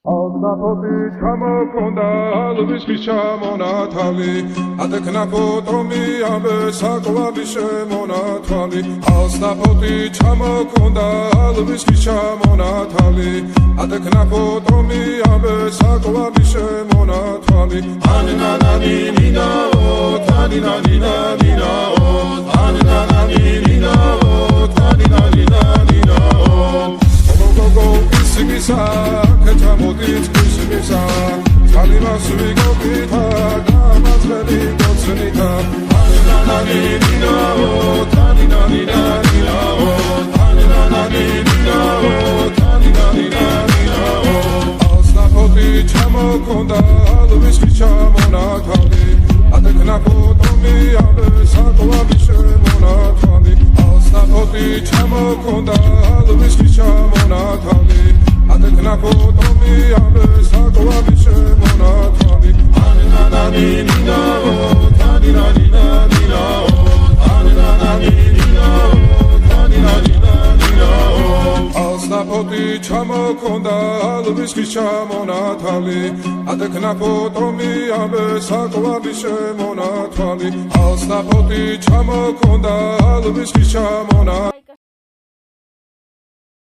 Alsapoti ჩამოქონდა ალვისის ჩამონათალი ატექნა ფოტომი ამე საკვალი შემონათვალი Alsapoti ჩამოქონდა ალვისის ჩამონათალი ატექნა ფოტომი ამე საკვალი შემონათვალი ანინანინინაო თანინანინანინაო ანინანინინაო თანინანინანინაო გოგო ისგისა Ketamodit kusimisa Kalima suigo kita Gamazveli gotsnita Aninanina o Taninanina o Aninanina o Taninanina o Alsapoti chamokonda Alviski chamonatali Atekna potomi Abe sakwavi shemonatali Alsapoti chamokonda Alviski chamonatali Atekna potomi abe sakwali shemonatali Aninanina o taninanina o Aninanina o taninanina o Alsapoti chamokonda alviski chamonatali Atekna potomi abe sakwali shemonatali Alsapoti chamokonda alviski chamonatali